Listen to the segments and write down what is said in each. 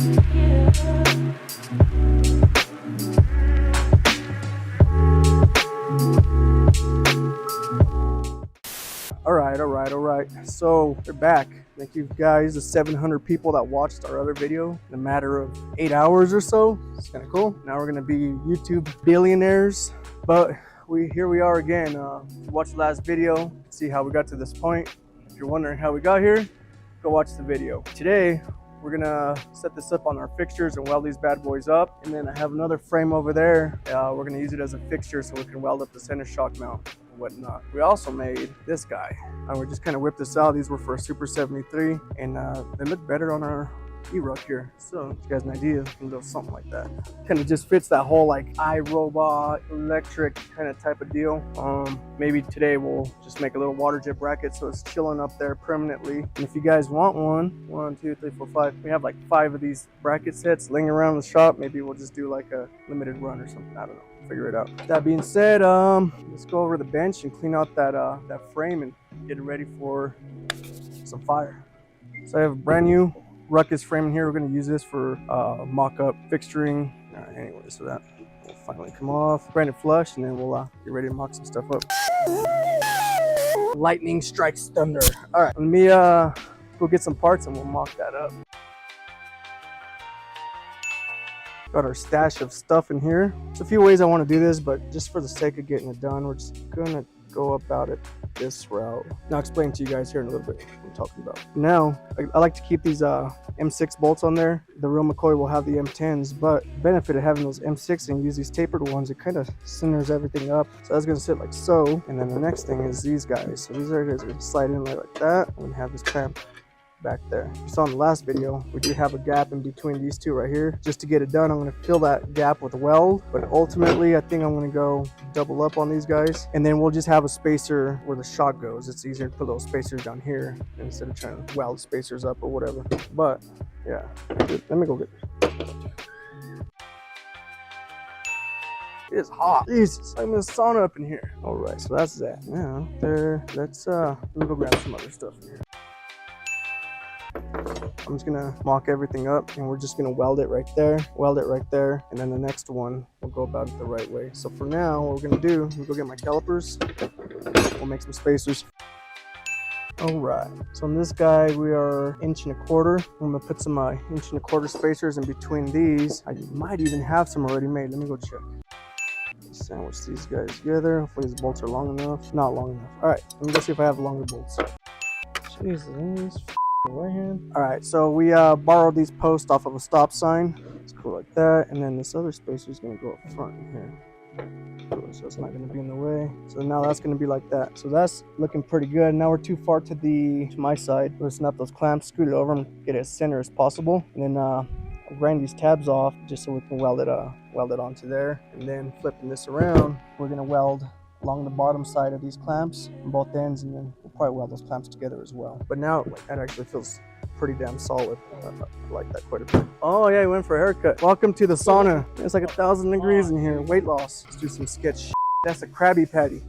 All right. So we're back. Thank you guys, the 700 people that watched our other video in a matter of 8 hours or so. It's kind of cool. Now we're gonna be YouTube billionaires, but here we are again. Watch the last video, see how we got to this point. If you're wondering how we got here, go watch the video. Today, we're gonna set this up on our fixtures and weld these bad boys up. And then I have another frame over there. We're gonna use it as a fixture so we can weld up the center shock mount and whatnot. We also made this guy. We just kind of whipped this out. These were for a Super 73, and they look better on our E-Ruck here. So if you guys have an idea, you can do something like that. Kind of just fits that whole like iRobot electric kind of type of deal. Maybe today we'll just make a little water jet bracket so it's chilling up there permanently. And if you guys want one, 2, 3, 4, 5, we have like 5 of these bracket sets laying around the shop. Maybe we'll just do like a limited run or something. I don't know. Figure it out. That being said, let's go over the bench and clean out that frame and get it ready for some fire. So I have a brand new Ruckus frame in here. We're going to use this for mock-up fixturing. Anyway, so that will finally come off, grind it flush, and then we'll get ready to mock some stuff up. Lightning strikes thunder. All right, let me go get some parts and we'll mock that up. Got our stash of stuff in here. There's a few ways I want to do this, but just for the sake of getting it done, we're just gonna go about it this route. Now I'll explain to you guys here in a little bit what I'm talking about. Now, I like to keep these M6 bolts on there. The real McCoy will have the M10s, but the benefit of having those M6 and use these tapered ones, it kind of centers everything up. So that's gonna sit like so. And then the next thing is these guys. So these guys are gonna slide in like that. And we have this clamp back there. You saw in the last video, we do have a gap in between these two right here. Just to get it done, I'm going to fill that gap with a weld, but ultimately I think I'm going to go double up on these guys, and then we'll just have a spacer where the shock goes. It's easier to put those spacers down here instead of trying to weld spacers up or whatever. But yeah, let me go get it. It's hot. Jesus, I'm in a sauna up in here. All right, so that's that. Now there, let's let me go grab some other stuff in here. I'm just gonna mock everything up and we're just gonna weld it right there, and then the next one we'll go about it the right way. So for now, what we're gonna do, we'll go get my calipers, we'll make some spacers. All right, so on this guy we are 1.25 inches. I'm gonna put some 1.25 inch spacers in between these. I might even have some already made. Let me go check. Sandwich these guys together. Hopefully these bolts are long enough. Not long enough. All right, let me go see if I have longer bolts. Jesus. Right hand. All right, so we borrowed these posts off of a stop sign. It's cool like that, and then this other spacer is going to go up front in here, so it's not going to be in the way. So now that's going to be like that. So that's looking pretty good. Now we're too far to my side. Loosen up those clamps, scoot it over, and get it as center as possible, and then I'll grind these tabs off just so we can weld it onto there. And then flipping this around, we're going to weld along the bottom side of these clamps on both ends, and then we'll probably weld those clamps together as well. But now that actually feels pretty damn solid. I like that quite a bit. Oh yeah, he went for a haircut. Welcome to the sauna. It's like 1,000 degrees in here. Weight loss. Let's do some sketch shit. That's a Krabby Patty.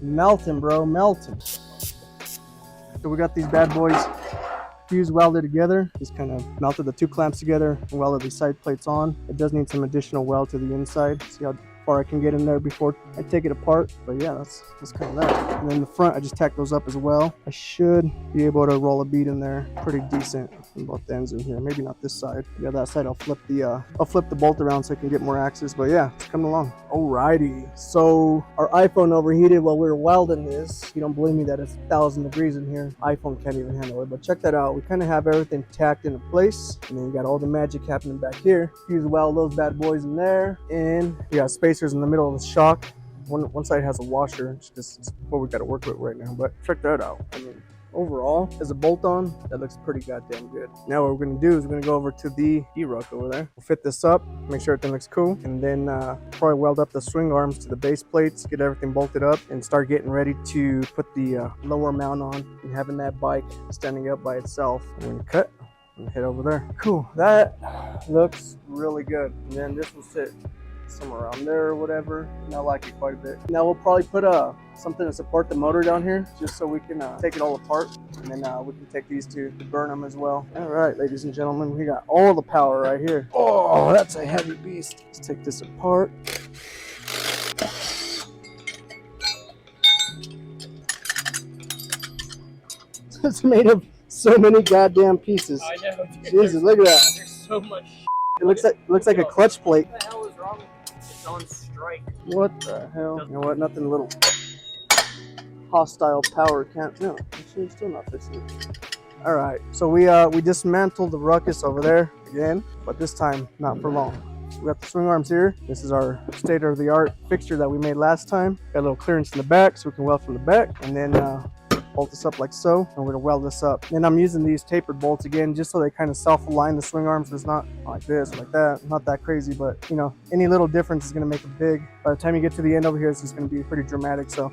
Melting, bro, melting. So we got these bad boys fuse welded together. Just kind of melted the two clamps together and welded the side plates on. It does need some additional weld to the inside. See how far I can get in there before I take it apart. But yeah, that's kind of that. And then the front, I just tacked those up as well. I should be able to roll a bead in there pretty decent on both ends in here. Maybe not this side. Yeah, that side I'll flip the bolt around so I can get more access. But yeah, it's coming along. Alrighty, so our iPhone overheated while we were welding this. You don't believe me that it's 1,000 degrees in here. iPhone can't even handle it. But check that out. We kind of have everything tacked into place, and then you got all the magic happening back here. Fuse weld those bad boys in there, and we got spacers in the middle of the shock. One side has a washer. It's what we got to work with right now. But check that out. I mean, overall, as a bolt-on, that looks pretty goddamn good. Now what we're going to do is we're going to go over to the E-Ruck over there. We'll fit this up, make sure everything looks cool, and then probably weld up the swing arms to the base plates, get everything bolted up, and start getting ready to put the lower mount on and having that bike standing up by itself. I'm going to cut and head over there. Cool, that looks really good. And then this will sit somewhere around there or whatever. And I like it quite a bit. Now we'll probably put something to support the motor down here, just so we can take it all apart, and then we can take these to burn them as well. All right, ladies and gentlemen, we got all the power right here. Oh, that's a heavy beast. Let's take this apart. It's made of so many goddamn pieces. I know, dude. Jesus, look at that. There's so much. It looks like a clutch plate. What the hell is wrong with it? It's on strike. What the hell? You know what? Nothing little hostile power can't. No, actually, still not fixing it. All right, so we dismantled the Ruckus over there again, but this time not for long. We got the swing arms here. This is our state-of-the-art fixture that we made last time. Got a little clearance in the back, so we can weld from the back, and then bolt this up like so, and we're gonna weld this up. And I'm using these tapered bolts again, just so they kind of self-align the swing arms. It's not like this or like that, not that crazy, but you know, any little difference is gonna make a big. By the time you get to the end over here, it's just gonna be pretty dramatic. So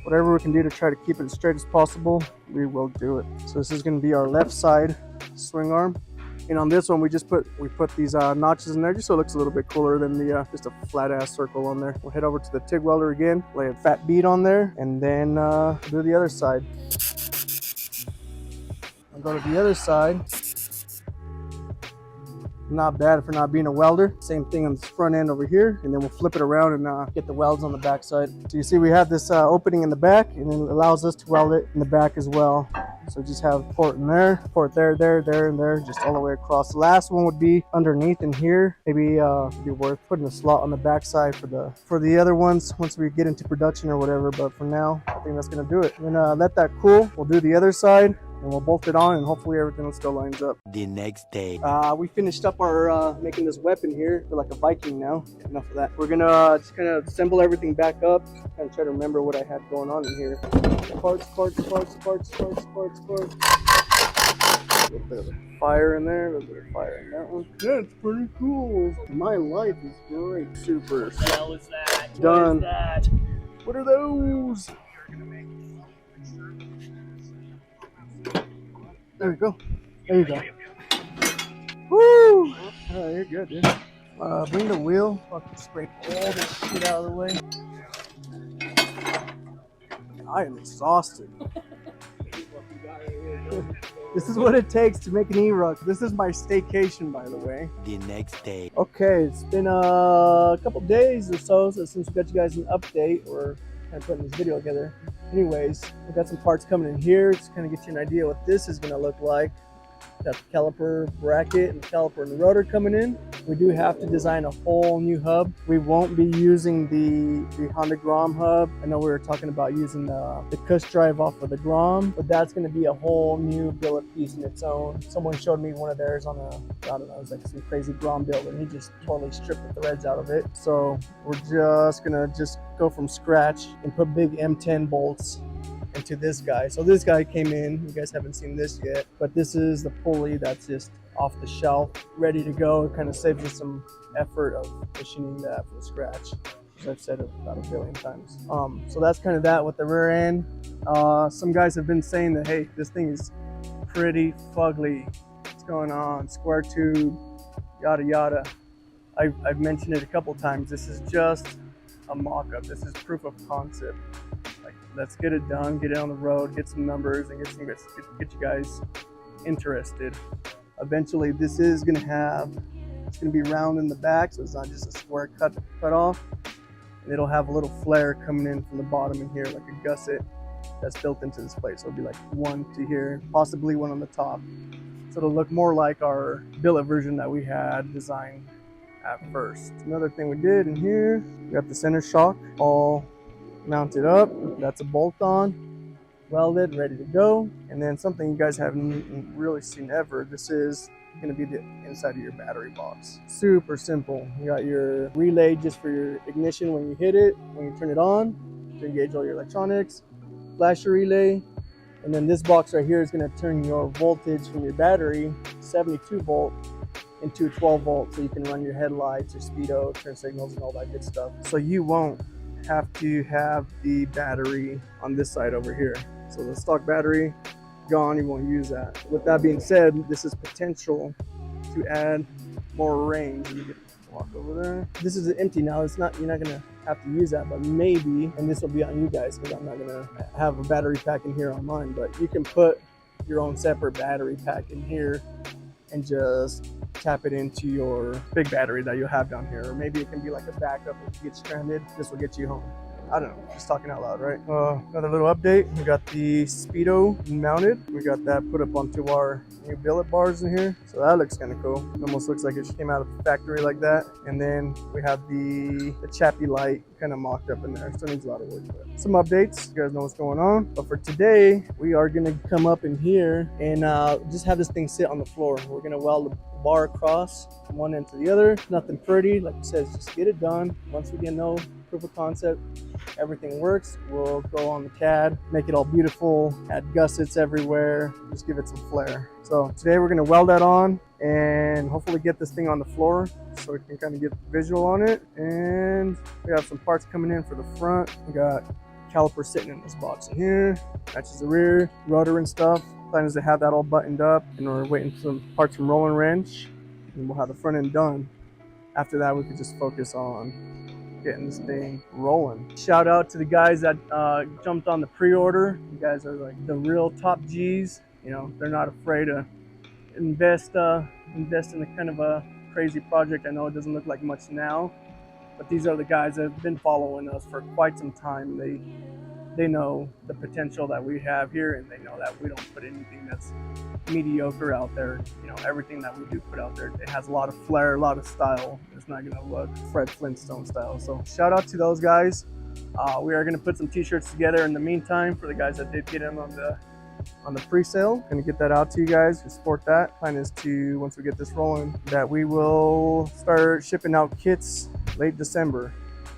whatever we can do to try to keep it as straight as possible, we will do it. So this is gonna be our left side swing arm. And on this one, we put these notches in there just so it looks a little bit cooler than the just a flat ass circle on there. We'll head over to the TIG welder again, lay a fat bead on there, and then do the other side. I'll go to the other side. Not bad for not being a welder. Same thing on this front end over here, and then we'll flip it around and get the welds on the back side. So you see we have this opening in the back, and then it allows us to weld it in the back as well. So just have port in there, port there, there, there, and there, just all the way across. The last one would be underneath in here. Maybe it'd be worth putting a slot on the back side for the other ones once we get into production or whatever. But for now, I think that's gonna do it. And then let that cool. We'll do the other side, and we'll bolt it on, and hopefully everything still lines up. The next day. We finished up our making this weapon here. Feel like a Viking now. Enough of that. We're gonna just kind of assemble everything back up. Kind of try to remember what I had going on in here. Parts. A little bit of fire in there. A little bit of fire in that one. Yeah, it's pretty cool. My life is great. Super. What the hell is that? Done. What is that? What are those? There we go. There you go. Woo! Oh, you're good, dude. Bring the wheel. Fucking scrape all this shit out of the way. I am exhausted. This is what it takes to make an E-Ruck. This is my staycation, by the way. The next day. Okay, it's been a couple days or so since we got you guys an update, or kind of putting this video together. Anyways, we got some parts coming in here to kind of get you an idea what this is going to look like. Got the caliper bracket and the caliper and the rotor coming in. We do have to design a whole new hub. We won't be using the Honda Grom hub. I know we were talking about using the cush drive off of the Grom, but that's going to be a whole new billet piece in its own. Someone showed me one of theirs on I don't know, it was like some crazy Grom build, and he just totally stripped the threads out of it. So we're just going to go from scratch and put big M10 bolts into this guy. So this guy came in, you guys haven't seen this yet, but this is the pulley that's just off the shelf, ready to go. It kind of saves us some effort of machining that from scratch, as I've said it about a billion times. So that's kind of that with the rear end. Some guys have been saying that, hey, this thing is pretty fugly. What's going on? Square tube, yada yada. I've mentioned it a couple times. This is just a mock-up. This is proof of concept. Like, let's get it done, get it on the road, get some numbers, and get you guys interested. Eventually, this is it's gonna be round in the back, so it's not just a square cut off. And it'll have a little flare coming in from the bottom in here, like a gusset that's built into this plate. So it'll be like one to here, possibly one on the top. So it'll look more like our billet version that we had designed at first. Another thing we did in here, we got the center shock all mounted up. That's a bolt on, welded, ready to go. And then something you guys haven't really seen ever, this is going to be the inside of your battery box. Super simple. You got your relay just for your ignition when you hit it, when you turn it on to engage all your electronics, flasher relay, and then this box right here is going to turn your voltage from your battery, 72 volt, into 12 volt, so you can run your headlights, your speedo, turn signals, and all that good stuff. So you won't have to have the battery on this side over here. So the stock battery gone, you won't use that. With that being said, this is potential to add more range. Let me get Walk over there. This is empty now. It's not, you're not gonna have to use that, but maybe, and this will be on you guys because I'm not gonna have a battery pack in here on mine, but you can put your own separate battery pack in here and just tap it into your big battery that you have down here. Or maybe it can be like a backup if you get stranded. This will get you home. I don't know, just talking out loud, right? Another little update. We got the Speedo mounted. We got that put up onto our new billet bars in here. So that looks kind of cool. It almost looks like it just came out of the factory like that. And then we have the chappy light kind of mocked up in there. Still needs a lot of work, but some updates. You guys know what's going on. But for today, we are gonna come up in here and just have this thing sit on the floor. We're gonna weld the bar across from one end to the other. Nothing pretty, like it says, just get it done. Once we get no proof of concept, everything works, we'll go on the CAD, make it all beautiful, add gussets everywhere, just give it some flair. So today we're gonna weld that on and hopefully get this thing on the floor so we can kind of get visual on it. And we have some parts coming in for the front. We got caliper sitting in this box in here, matches the rear, rudder and stuff. Plan is to have that all buttoned up, and we're waiting for some parts from Roll and Wrench, and we'll have the front end done. After that, we could just focus on getting this thing rolling. Shout out to the guys that jumped on the pre-order. You guys are like the real top G's. You know, they're not afraid to invest in a kind of a crazy project. I know it doesn't look like much now, but these are the guys that have been following us for quite some time. They know the potential that we have here, and they know that we don't put anything that's mediocre out there. You know, everything that we do put out there, it has a lot of flair, a lot of style. It's not gonna look Fred Flintstone style. So shout out to those guys. We are gonna put some t-shirts together in the meantime for the guys that did get them on the pre-sale. Gonna get that out to you guys to support that. Plan is to, once we get this rolling, that we will start shipping out kits late December.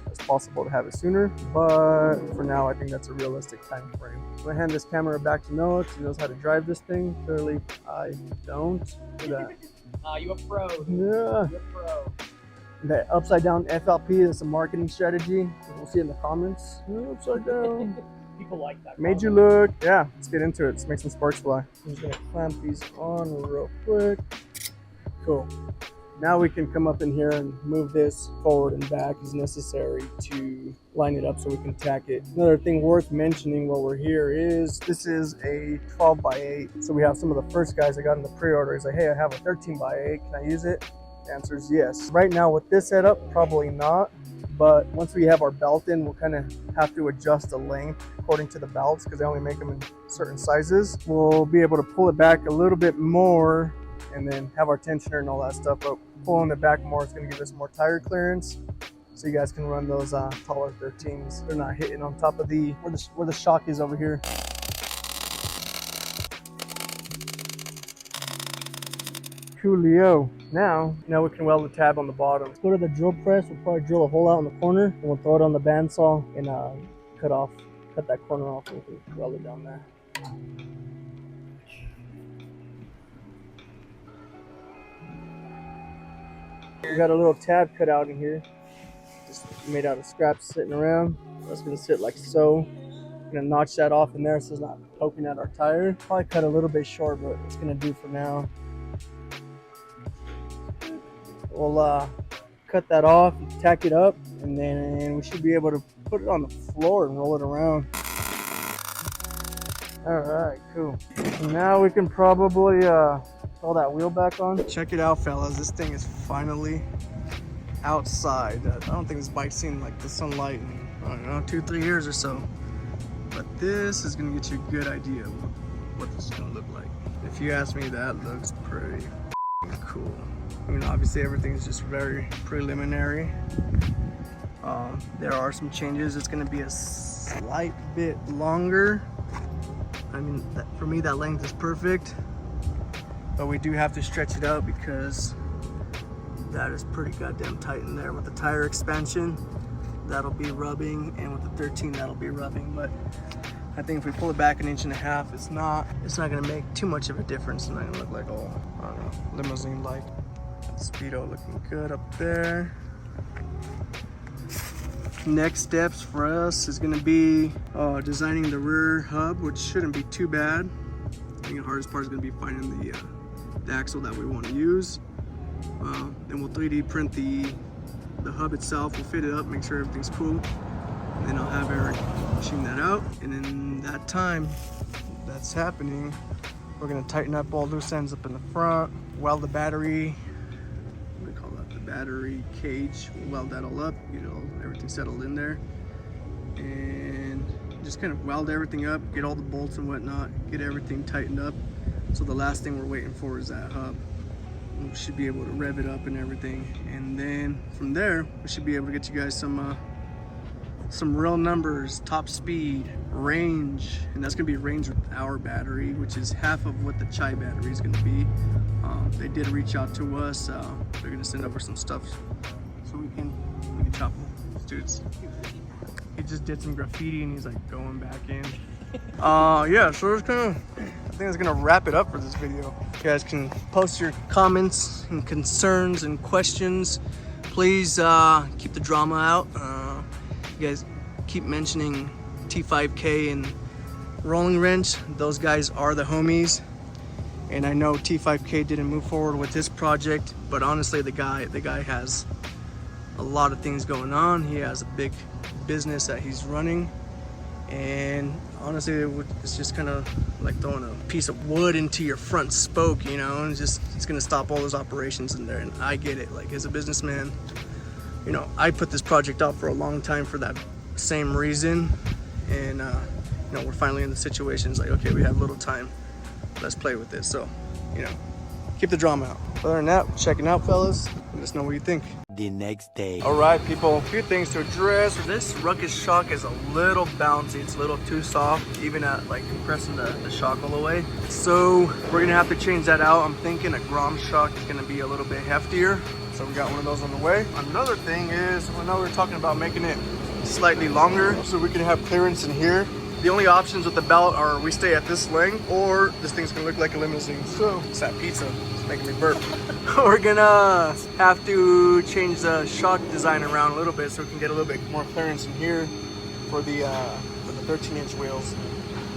It's possible to have it sooner, but for now I think that's a realistic time frame. I'm gonna hand this camera back to Noah. He knows how to drive this thing. Clearly I don't. Look at that. You a pro. Yeah. You're a pro. The upside down FLP is a marketing strategy. We'll see it in the comments. Upside down. People like that. Made you look. Yeah, let's get into it. Let's make some sparks fly. I'm just gonna clamp these on real quick. Cool. Now we can come up in here and move this forward and back as necessary to line it up so we can tack it. Another thing worth mentioning while we're here is this is a 12x8. So we have some of the first guys that got in the pre-order. He's like, hey, I have a 13x8. Can I use it? The answer is yes. Right now with this setup, probably not. But once we have our belt in, we'll kind of have to adjust the length according to the belts because they only make them in certain sizes. We'll be able to pull it back a little bit more and then have our tensioner and all that stuff, but pulling it back more is going to give us more tire clearance so you guys can run those taller 13s. They're not hitting on top of where the shock is over here. Coolio. Now we can weld the tab on the bottom. Let's go to the drill press. We'll probably drill a hole out in the corner and we'll throw it on the bandsaw and cut that corner off and we can weld it down there. We got a little tab cut out in here, just made out of scraps sitting around. That's gonna sit like so. I'm gonna notch that off in there so it's not poking at our tire. Probably cut a little bit short, but it's gonna do for now. We'll cut that off, tack it up, and then we should be able to put it on the floor and roll it around. All right, cool. So now we can probably throw that wheel back on. Check it out, fellas. This thing is finally outside. I don't think this bike's seen like the sunlight in, I don't know, 2-3 years or so. But this is gonna get you a good idea of what this is gonna look like. If you ask me, that looks pretty cool. I mean, obviously everything's just very preliminary. There are some changes. It's gonna be a slight bit longer. I mean, for me, that length is perfect. But we do have to stretch it out because that is pretty goddamn tight in there. With the tire expansion, that'll be rubbing, and with the 13, that'll be rubbing. But I think if we pull it back 1.5 inches, it's not gonna make too much of a difference. It's not gonna look like, oh, I don't know, limousine-like. Speedo looking good up there. Next steps for us is gonna be designing the rear hub, which shouldn't be too bad. I think the hardest part is gonna be finding the axle that we want to use. Then we'll 3D print the hub itself. We'll fit it up, make sure everything's cool. And then I'll have Eric machine that out. And in that time that's happening, we're gonna tighten up all loose ends up in the front, weld the battery, what do we call that? The battery cage. We'll weld that all up, get everything settled in there. And just kind of weld everything up, get all the bolts and whatnot, get everything tightened up. So the last thing we're waiting for is that hub. We should be able to rev it up and everything. And then from there, we should be able to get you guys some real numbers, top speed, range, and that's gonna be range with our battery, which is half of what the Chai battery is gonna be. They did reach out to us. They're gonna send over some stuff so we can chop them. This dude's, he just did some graffiti and he's like going back in. Yeah, so it's I think that's gonna wrap it up for this video. You guys can post your comments and concerns and questions. Please keep the drama out. You guys keep mentioning T5K and Rolling Wrench. Those guys are the homies. And I know T5K didn't move forward with this project, but honestly, the guy has a lot of things going on. He has a big business that he's running. And honestly, it's just kind of like throwing a piece of wood into your front spoke, you know, and it's gonna stop all those operations in there. And I get it, like as a businessman, you know, I put this project off for a long time for that same reason. And you know, we're finally in the situation. It's like, okay, we have little time, let's play with this. So, you know, keep the drama out. Other than that, checking out, fellas. Let us know what you think. The next day. All right, people, a few things to address. This Ruckus shock is a little bouncy. It's a little too soft, even at like compressing the shock all the way. So we're gonna have to change that out. I'm thinking a Grom shock is gonna be a little bit heftier. So we got one of those on the way. Another thing is, I know we're talking about making it slightly longer so we can have clearance in here. The only options with the belt are we stay at this length or this thing's gonna look like a limousine. So it's that pizza, it's making me burp. We're gonna have to change the shock design around a little bit so we can get a little bit more clearance in here for the 13-inch wheels.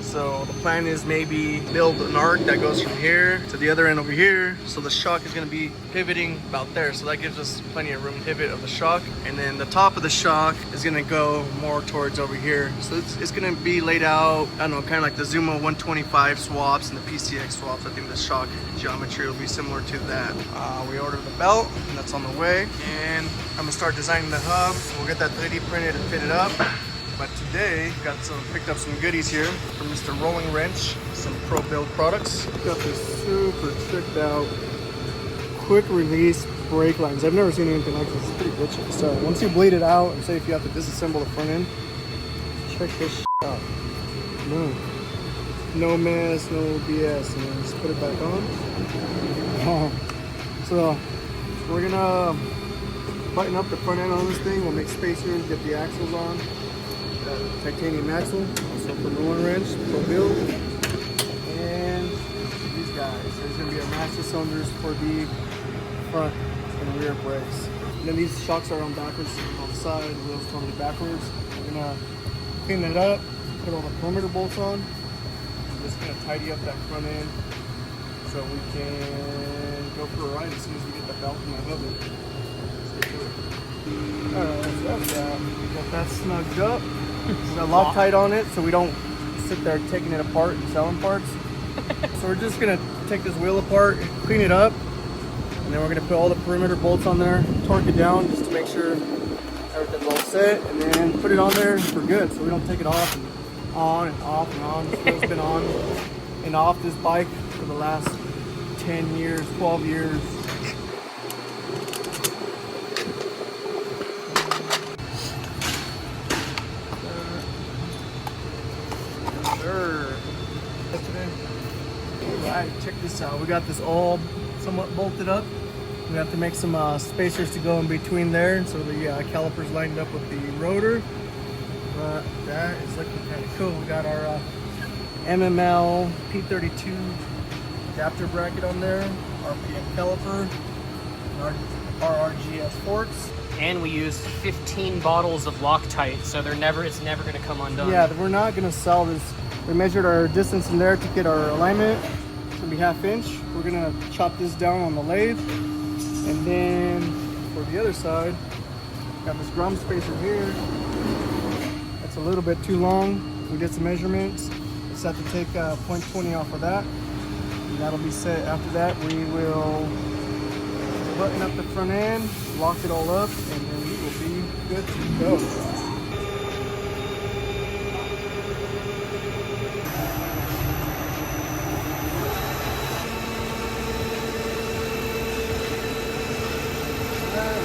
So the plan is maybe build an arc that goes from here to the other end over here. So the shock is gonna be pivoting about there. So that gives us plenty of room to pivot of the shock. And then the top of the shock is gonna go more towards over here. So it's gonna be laid out, I don't know, kind of like the Zuma 125 swaps and the PCX swaps. I think the shock geometry will be similar to that. We ordered the belt and that's on the way. And I'm gonna start designing the hub. We'll get that 3D printed and fit it up. But today, picked up some goodies here from Mr. Rolling Wrench, some pro build products. Got this super tricked out, quick release brake lines. I've never seen anything like this. It's pretty bitchy. So once you bleed it out, and say if you have to disassemble the front end, check this out. Boom. No mess, no BS. And then just put it back on. So we're gonna button up the front end on this thing. We'll make spacers, get the axles on. Titanium axle, also from Rolling Wrench, Pro Build, and these guys. There's going to be a master cylinders for the front and rear brakes. And then these shocks are on backwards on the side, the wheels totally backwards. We're going to clean that up, put all the perimeter bolts on. I'm just going to tidy up that front end so we can go for a ride as soon as we get the belt and my hub in. Let's get to it. Alright, so that's that. Got that snugged up. Got Loctite on it so we don't sit there taking it apart and selling parts. So we're just gonna take this wheel apart, clean it up, and then we're gonna put all the perimeter bolts on there, torque it down just to make sure everything's all set, and then put it on there for good so we don't take it off and on and off and on. This wheel's been on and off this bike for the last 10 years, 12 years. Alright, check this out. We got this all somewhat bolted up. We have to make some spacers to go in between there so the calipers lined up with the rotor. But that is looking kind of cool. We got our MML P32 adapter bracket on there, RPM caliper, and our RGS forks. And we used 15 bottles of Loctite, so it's never going to come undone. Yeah, we're not going to sell this. We measured our distance in there to get our alignment. It's going to be 1/2 inch. We're going to chop this down on the lathe. And then for the other side, got this drum spacer here. That's a little bit too long. We did some measurements. Just have to take 0.20 off of that. And that'll be set. After that, we will button up the front end, lock it all up, and then we will be good to go.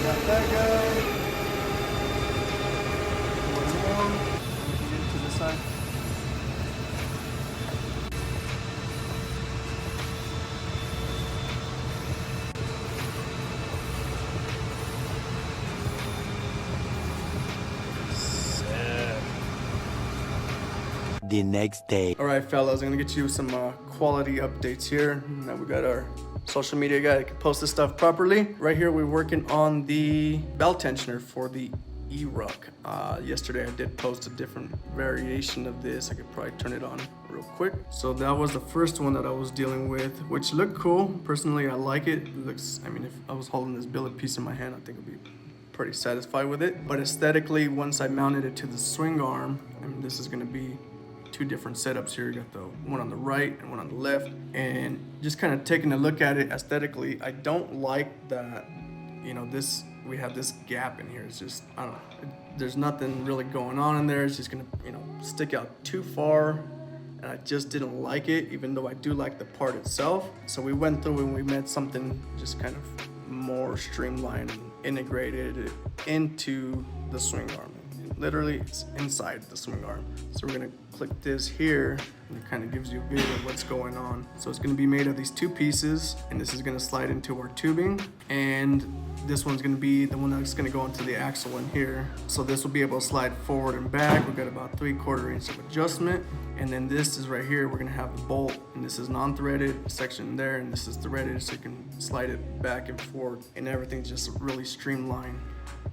Got that guy. One more. Get it to the side. The next day. All right, fellas, I'm gonna get you some quality updates here. Now we got our social media guy that can post this stuff properly. Right here, we're working on the belt tensioner for the E-Ruck. Yesterday, I did post a different variation of this. I could probably turn it on real quick. So that was the first one that I was dealing with, which looked cool. Personally, I like it. It looks, I mean, if I was holding this billet piece in my hand, I think I'd be pretty satisfied with it. But aesthetically, once I mounted it to the swing arm, I mean, this is gonna be two different setups here. You got the one on the right and one on the left, and just kind of taking a look at it aesthetically, I don't like that, you know, this, we have this gap in here. It's just, I don't know, there's nothing really going on in there. It's just gonna, you know, stick out too far, and I just didn't like it, even though I do like the part itself. So we went through and we made something just kind of more streamlined and integrated it into the swing arm. Literally, it's inside the swing arm. So we're gonna click this here, and it kind of gives you a view of what's going on. So it's gonna be made of these two pieces, and this is gonna slide into our tubing, and this one's gonna be the one that's gonna go into the axle in here. So this will be able to slide forward and back. We've got about 3/4 inch of adjustment. And then this is right here, we're gonna have the bolt, and this is non-threaded section there, and this is threaded, so you can slide it back and forth, and everything's just really streamlined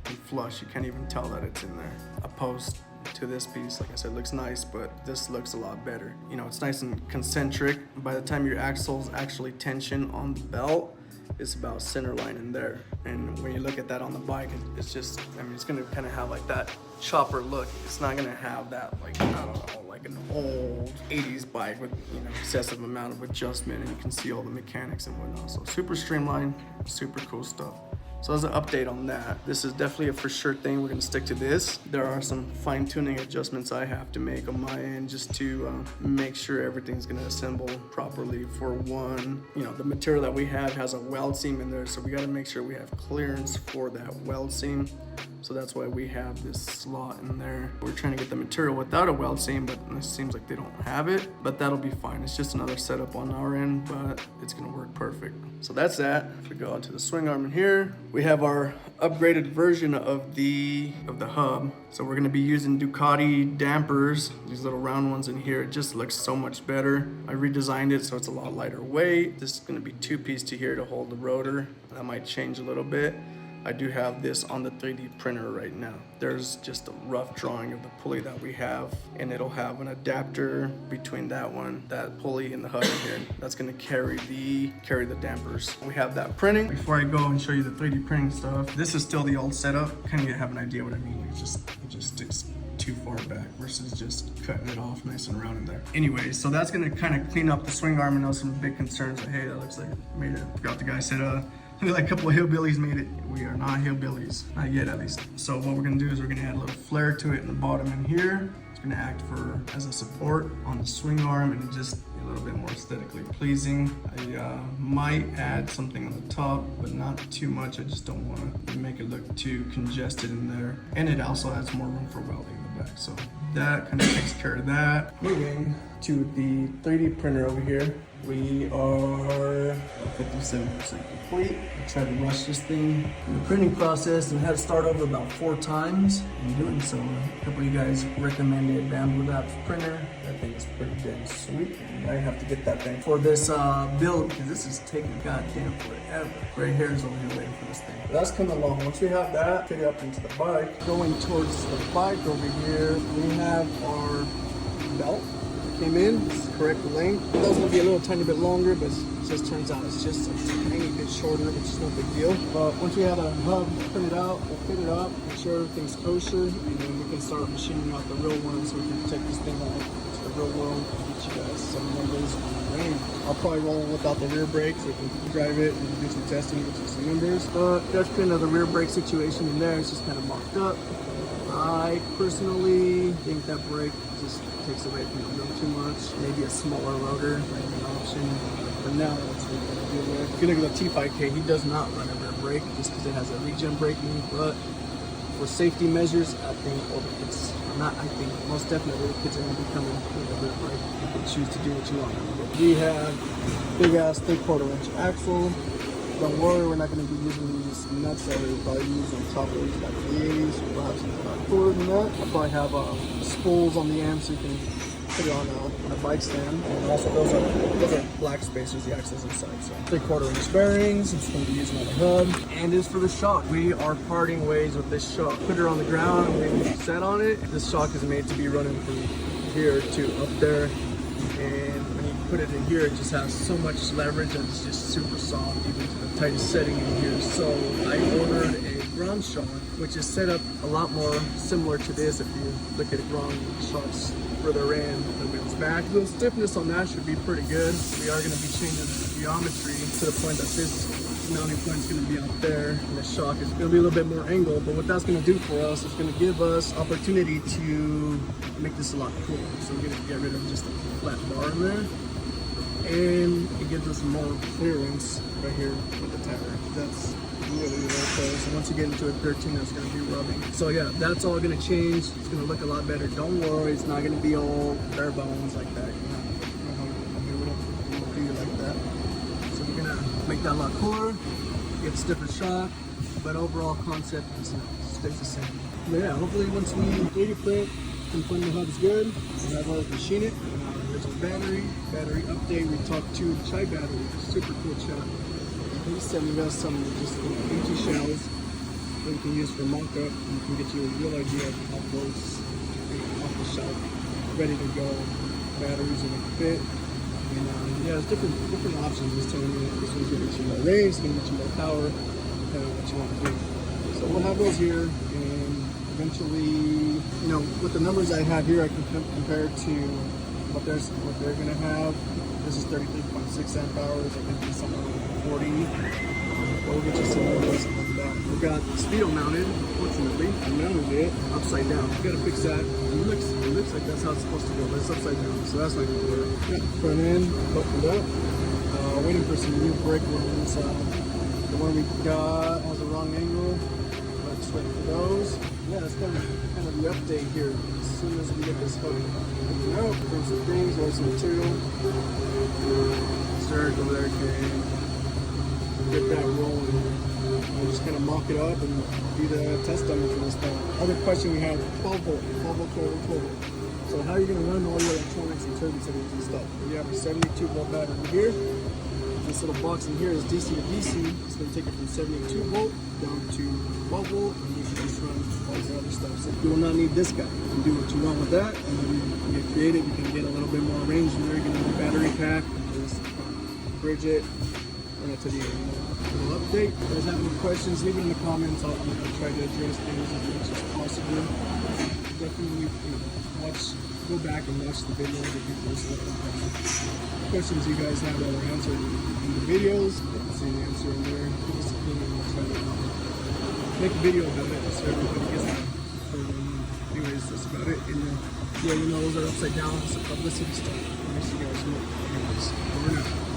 and flush. You can't even tell that it's in there. Opposed to this piece, like I said, looks nice, but this looks a lot better. You know, it's nice and concentric. By the time your axle's actually tension on the belt, it's about center line in there. And when you look at that on the bike, it's just, I mean, it's gonna kind of have like that chopper look. It's not gonna have that, like, I don't know, like an old 80s bike with, you know, excessive amount of adjustment, and you can see all the mechanics and whatnot. So super streamlined, super cool stuff. So as an update on that, this is definitely a for sure thing. We're gonna stick to this. There are some fine tuning adjustments I have to make on my end just to make sure everything's gonna assemble properly. For one, you know, the material that we have has a weld seam in there, so we gotta make sure we have clearance for that weld seam. So that's why we have this slot in there. We're trying to get the material without a weld seam, but it seems like they don't have it, but that'll be fine. It's just another setup on our end, but it's gonna work perfect. So that's that. If we go onto the swing arm in here, we have our upgraded version of the hub. So we're gonna be using Ducati dampers, these little round ones in here. It just looks so much better. I redesigned it so it's a lot lighter weight. This is gonna be two-piece to here to hold the rotor. That might change a little bit. I do have this on the 3D printer right now. There's just a rough drawing of the pulley that we have, and it'll have an adapter between that one, that pulley, and the hub in here. That's gonna carry the dampers. We have that printing. Before I go and show you the 3D printing stuff, this is still the old setup. Kind of have an idea what I mean. It just sticks too far back versus just cutting it off nice and round in there. Anyway, so that's gonna kind of clean up the swing arm. And know some big concerns like, hey, that looks like it made it. Forgot the guy said, like a couple of hillbillies made it. We are not hillbillies, not yet at least. So what we're gonna do is we're gonna add a little flare to it in the bottom in here. It's gonna act as a support on the swing arm, and just a little bit more aesthetically pleasing. I might add something on the top, but not too much. I just don't wanna make it look too congested in there. And it also has more room for welding in the back. So that kind of takes care of that. Moving to the 3D printer over here. We are 57% complete. I tried to rush this thing in the printing process and had to start over about 4 times. In doing so, a couple of you guys recommended Bamboo Labs printer. That thing is pretty damn sweet. And I have to get that thing for this build because this is taking goddamn forever. Gray hairs over here waiting for this thing. But that's coming along. Once we have that, fit it up into the bike. Going towards the bike over here, we have our belt. came in. It's the correct length. It does gonna be a little tiny bit longer, but it just turns out it's just a tiny bit shorter, which is no big deal. But once we have the hub printed out, we'll fit it up, make sure everything's kosher, and then we can start machining out the real one so we can take this thing out to the real world and get you guys some numbers on the range. I'll probably roll it without the rear brake so we can drive it and do some testing, get you some numbers. But that's kind of the rear brake situation in there. It's just kind of mocked up. I personally think that brake just takes away from the wheel too much. Maybe a smaller rotor might be an option. But now that's what we're gonna do with. If you look at the T5K, he does not run a rear brake just because it has a regen braking. But for safety measures, I think all the kids, most definitely the kids are gonna be coming with a rear brake. You can choose to do what you want. But we have big ass 3/4 inch axle. Don't worry, we're not going to be using these nuts that we probably use on top of these back in the 80s. We'll have something a lot cooler than that. I'll probably have spools on the end so you can put it on a bike stand. And also those are black spacers, the axles inside. So 3/4 inch bearings, it's going to be using on the hub. And as for the shock, we are parting ways with this shock. Put her on the ground and we set on it. This shock is made to be running from here to up there. And when you put it in here, it just has so much leverage and it's just super soft, even to the tightest setting in here. So I ordered a ground shock, which is set up a lot more similar to this. If you look at it ground shocks further in, the wheels back. The stiffness on that should be pretty good. We are going to be changing the geometry to the point that this mounting point is going to be out there, and the shock is going to be a little bit more angled. But what that's going to do for us is going to give us opportunity to make this a lot cooler. So we're going to get rid of just a flat bar in there, and it gives us more clearance right here with the tire. That's really close. And once you get into a 13, that's going to be rubbing. So yeah, that's all going to change. It's going to look a lot better. Don't worry, it's not going to be all bare bones like that. We don't do it like that. So we're going to make that a lot cooler, get a stiffer shock, but overall concept is, stays the same. But yeah, hopefully once we 3D print, confirm the hub's good, we'll have all machine it. There's a battery update. We talked to Chai battery, super cool chat. He's sending us some just empty shells that we can use for mock-up, and we can get you a real idea of how close off the shelf, ready to go, batteries in a fit. And yeah, there's different options. He's telling me that this one's gonna get you more range, it's gonna get you more power, depending on what you want to do. So we'll have those here, and eventually, you know, with the numbers I have here, I can compare to what they're gonna have. This is 33.6 amp hours. I think it's something like 40. But we'll get you some numbers on that. We've got speedo mounted. Fortunately, I mounted it upside down. We gotta fix that. It looks like that's how it's supposed to go, but it's upside down, so that's not gonna work. Yeah, front end opened up. Waiting for some new brake rolls. The one we got has a wrong angle. Just waiting for those. Yeah, that's kind of the update here. As soon as we get this hook out, bring some things, or some material. Start over there, get that rolling. We'll just kind of mock it up and do the test demo for this thing. Other question we have: 12 volt, 12 volt. So how are you going to run all your electronics and turbine settings and stuff? We have a 72 volt battery here. This little box in here is DC to DC. It's going to take it from 72 volt down to 12 volt, and you can just run all the other stuff. So you will not need this guy. You can do what you want with that, and then you can get creative. You can get a little bit more range in there. You can have a battery pack, just bridge it, run it to the end. Little update. If you guys have any questions, leave it in the comments. I'm going to try to address things as much as possible. Definitely, go back and watch the videos if you first look at them. Questions you guys have that were answered in the videos, you can see the answer in there. Give us a opinion, we'll try to make a video about it so everybody gets that. Anyways, that's about it. And yeah, you know, those are upside down. It's a publicity stuff. I'll see you guys more. Anyways, over now.